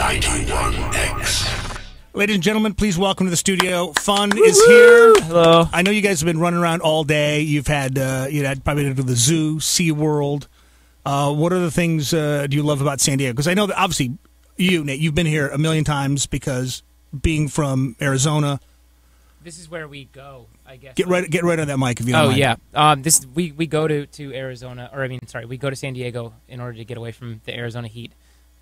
91X. Ladies and gentlemen, please welcome to the studio. Fun is here. Hello. I know you guys have been running around all day. You've had probably to the zoo, SeaWorld. What are the things do you love about San Diego? Because I know that obviously you, Nate, you've been here a million times because being from Arizona. This is where we go, I guess. Get right on that mic if you don't mind. yeah. We go to Arizona, we go to San Diego in order to get away from the Arizona heat.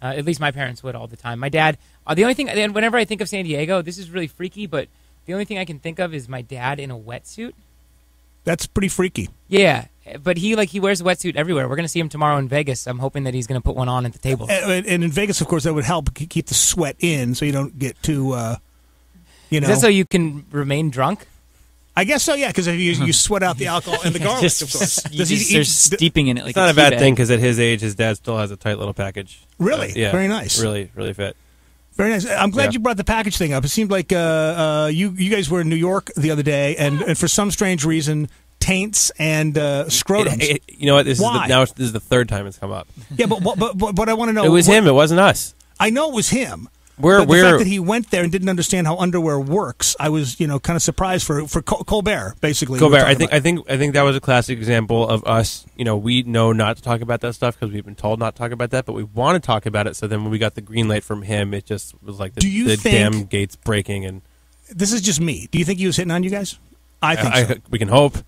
At least my parents would all the time. My dad, the only thing, and whenever I think of San Diego, this is really freaky, but the only thing I can think of is my dad in a wetsuit. That's pretty freaky. Yeah, but he wears a wetsuit everywhere. We're going to see him tomorrow in Vegas. I'm hoping that he's going to put one on at the table. And in Vegas, of course, that would help keep the sweat in so you don't get too, Is that so you can remain drunk? I guess so, yeah, because if you sweat out the alcohol and the garlic, of course. They're steeping in it. Like it's not a bad thing because at his age, his dad still has a tight little package. Really? Yeah. Very nice. Really, really fit. Very nice. I'm glad you brought the package thing up. It seemed like you guys were in New York the other day, and for some strange reason, taints and scrotums. You know what? This Why? This is the third time it's come up. Yeah, but I want to know. It was him. It wasn't us. I know it was him. The fact that he went there and didn't understand how underwear works, I was kind of surprised for Colbert, basically. Colbert, I think that was a classic example of us. We know not to talk about that stuff because we've been told not to talk about that, but we want to talk about it. So then when we got the green light from him, it just was like the damn gates breaking. And this is just me. Do you think he was hitting on you guys? I think so. We can hope.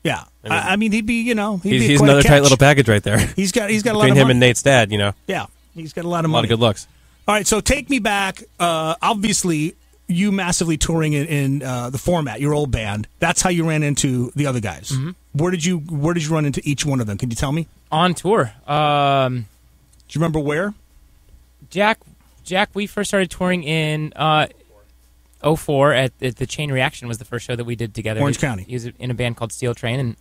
Yeah, I mean he'd be he's another tight little package right there. He's got a lot of between him and Nate's dad. Yeah, he's got a lot of money. A lot of good looks. All right, so take me back. Obviously, you massively touring in the format, your old band. That's how you ran into the other guys. Mm-hmm. Where did you run into each one of them? Can you tell me? On tour. Do you remember where? Jack, we first started touring in 2004 at the Chain Reaction was the first show that we did together. Orange County. He was in a band called Steel Train, and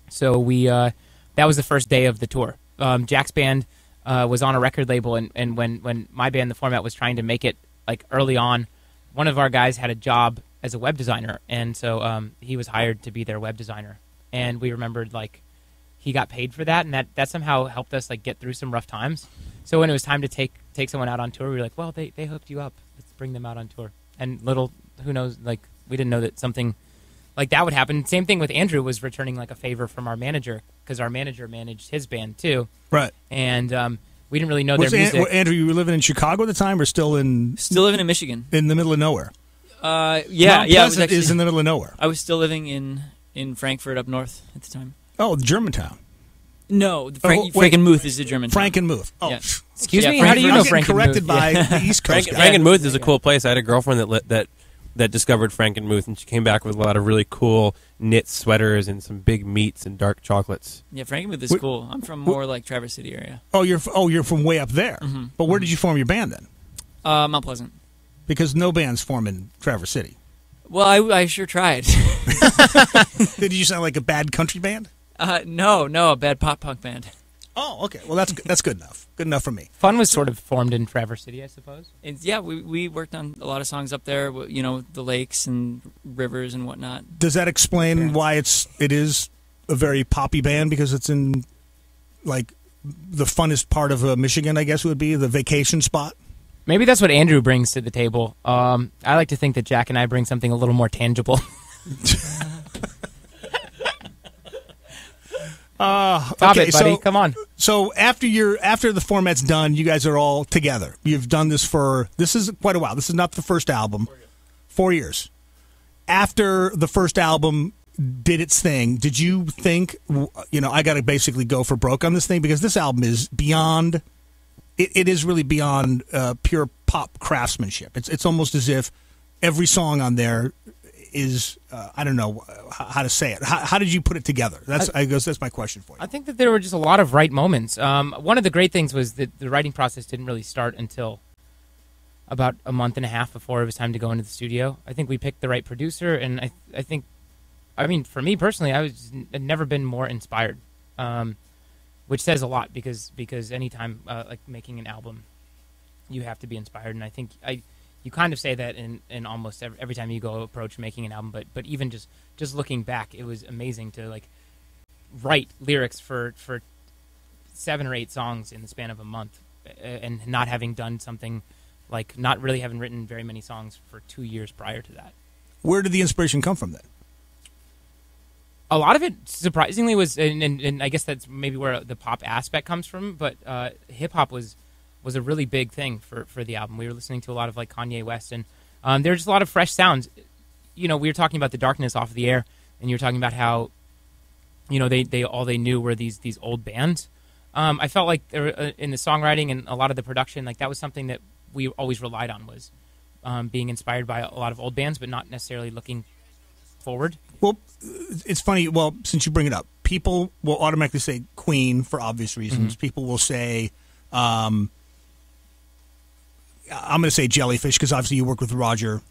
so we that was the first day of the tour. Jack's band was on a record label, and when my band, The Format, was trying to make it like early on, one of our guys had a job as a web designer, and so he was hired to be their web designer. And we remembered like he got paid for that, and that somehow helped us like get through some rough times. So when it was time to take someone out on tour, we were like, well, they hooked you up. Let's bring them out on tour. And who knows, like we didn't know that something like that would happen. Same thing with Andrew was returning like a favor from our manager because our manager managed his band too. Right. And we didn't really know their music. Andrew, you were living in Chicago at the time or still living in Michigan? In the middle of nowhere. Mount Pleasant is in the middle of nowhere. I was still living in Frankfurt up north at the time. Oh, Germantown. No, Frankenmuth is the German town. Frankenmuth. Oh, yeah. Excuse me? How do you know Frankenmuth? Corrected by the East Coast. Frankenmuth is a cool place. I had a girlfriend that discovered Frankenmuth, and she came back with a lot of really cool knit sweaters and some big meats and dark chocolates. Yeah, Frankenmuth is cool. I'm from more like Traverse City area. Oh, you're from way up there. Mm-hmm. But where did you form your band then? Mount Pleasant. Because no bands form in Traverse City. Well, I sure tried. Did you sound like a bad country band? No, a bad pop punk band. Oh, okay. Well, that's good enough. Good enough for me. Fun was sort of formed in Traverse City, I suppose. And yeah, we worked on a lot of songs up there. The lakes and rivers and whatnot. Does that explain why it is a very poppy band? Because it's in like the funnest part of Michigan, I guess would be the vacation spot. Maybe that's what Andrew brings to the table. I like to think that Jack and I bring something a little more tangible. Stop it, buddy. Come on. So after the format's done, you guys are all together. You've done this this is quite a while. This is not the first album. 4 years. After the first album did its thing, did you think, I got to basically go for broke on this thing? Because this album is beyond, it is really beyond pure pop craftsmanship. It's almost as if every song on there is I don't know how to say it. How did you put it together? That's my question for you. I think that there were just a lot of right moments. One of the great things was that the writing process didn't really start until about a month and a half before it was time to go into the studio. I think we picked the right producer, and I think, for me personally, I'd never been more inspired, which says a lot because anytime like making an album, you have to be inspired, and I think you kind of say that in almost every time you go approach making an album, but even just looking back, it was amazing to like write lyrics for 7 or 8 songs in the span of a month. and not having done something like not really having written very many songs for 2 years prior to that. Where did the inspiration come from then? A lot of it, surprisingly, was, and I guess that's maybe where the pop aspect comes from, but hip hop was a really big thing for the album. We were listening to a lot of like Kanye West, and there were just a lot of fresh sounds. We were talking about The Darkness off of the air, and you were talking about how, they all they knew were these old bands. I felt like in the songwriting and a lot of the production, like that was something that we always relied on, was being inspired by a lot of old bands, but not necessarily looking forward. Well, it's funny. Well, since you bring it up, people will automatically say Queen for obvious reasons. Mm-hmm. People will say, I'm going to say Jellyfish because obviously you work with Roger,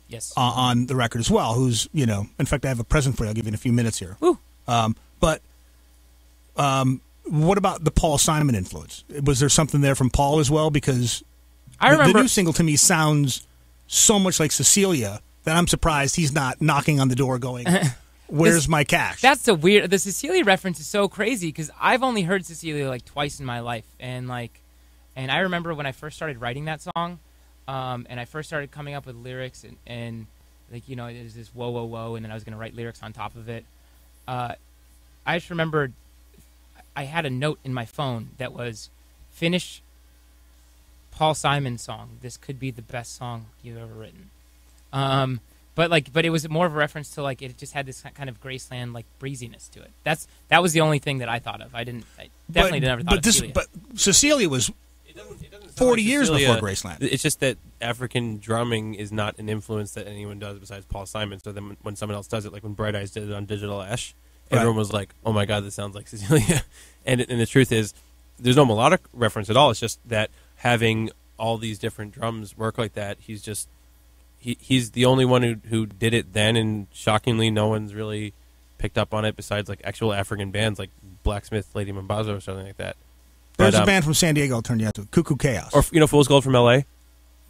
yes, on the record as well. Who's in fact, I have a present for you. I'll give you in a few minutes here. Woo. But what about the Paul Simon influence? Was there something there from Paul as well? Because I remember the new single to me sounds so much like Cecilia that I'm surprised he's not knocking on the door going, where's my cash? That's the Cecilia reference is so crazy because I've only heard Cecilia like twice in my life, and I remember when I first started writing that song, and I first started coming up with lyrics and there's this whoa whoa whoa, and then I was going to write lyrics on top of it. I just remembered I had a note in my phone that was, finish Paul Simon song. This could be the best song you've ever written. But it was more of a reference to like it just had this kind of Graceland like breeziness to it. That was the only thing that I thought of. I definitely never thought of Cecilia. But Cecilia was It doesn't 40 like years Cecilia, before Graceland. It's just that African drumming is not an influence that anyone does besides Paul Simon. So then when someone else does it, like when Bright Eyes did it on Digital Ash, everyone was like, "Oh my God, this sounds like Cecilia." And the truth is, there's no melodic reference at all. It's just that having all these different drums work like that, he's the only one who did it then, and shockingly, no one's really picked up on it besides like actual African bands like Blacksmith, Lady Mambazo, or something like that. There's a band from San Diego I'll turn you out to, Cuckoo Chaos. Or Fool's Gold from L.A.?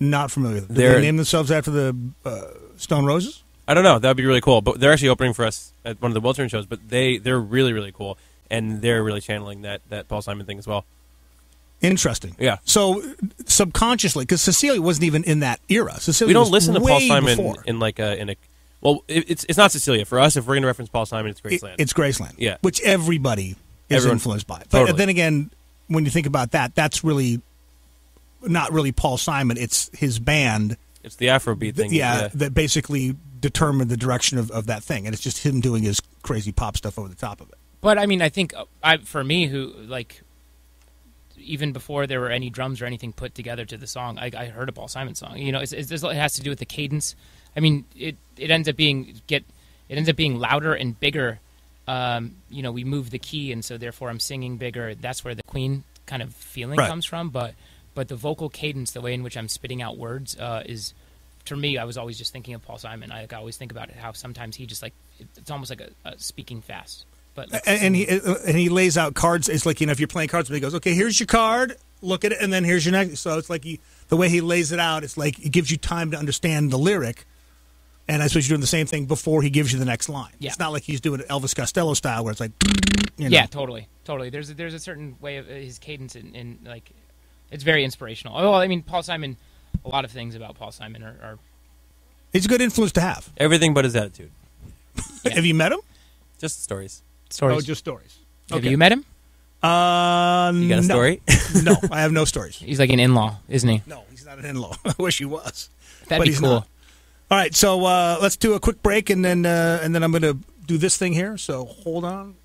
Not familiar with it. Do they name themselves after the Stone Roses? I don't know. That would be really cool. But they're actually opening for us at one of the Wiltern shows. But they're really, really cool. And they're really channeling that Paul Simon thing as well. Interesting. Yeah. So subconsciously, because Cecilia wasn't even in that era. Cecilia we don't was listen to Paul Simon before. in like a. Well, it's not Cecilia for us. If we're going to reference Paul Simon, it's Graceland. It's Graceland. Yeah. Which everybody is influenced by. But Totally. then again, when you think about that, that's really not really Paul Simon. It's his band. It's the Afrobeat thing. That basically determined the direction of that thing, and it's just him doing his crazy pop stuff over the top of it. But I mean, I think for me, who like even before there were any drums or anything put together to the song, I heard a Paul Simon song. It has to do with the cadence. I mean, it ends up being louder and bigger. We move the key, and so therefore I'm singing bigger. That's where the Queen kind of feeling comes from. But the vocal cadence, the way in which I'm spitting out words, is, to me, I was always just thinking of Paul Simon. I always think about it, how sometimes he just it's almost like a speaking fast. But and he lays out cards. It's like, if you're playing cards, he goes, okay, here's your card, look at it, and then here's your next. So it's like the way he lays it out, it's like it gives you time to understand the lyric. And I suppose you're doing the same thing before he gives you the next line. Yeah. It's not like he's doing it Elvis Costello style where it's like, Yeah, totally. There's a certain way of his cadence and like it's very inspirational. Well, I mean, Paul Simon, a lot of things about Paul Simon are he's a good influence to have. Everything but his attitude. Yeah. Have you met him? Just stories. Oh, just stories. Have you met him? You got a story? No, I have no stories. He's like an in-law, isn't he? No, he's not an in-law. I wish he was. That'd be cool. Not. All right, so let's do a quick break, and then I'm going to do this thing here. So hold on.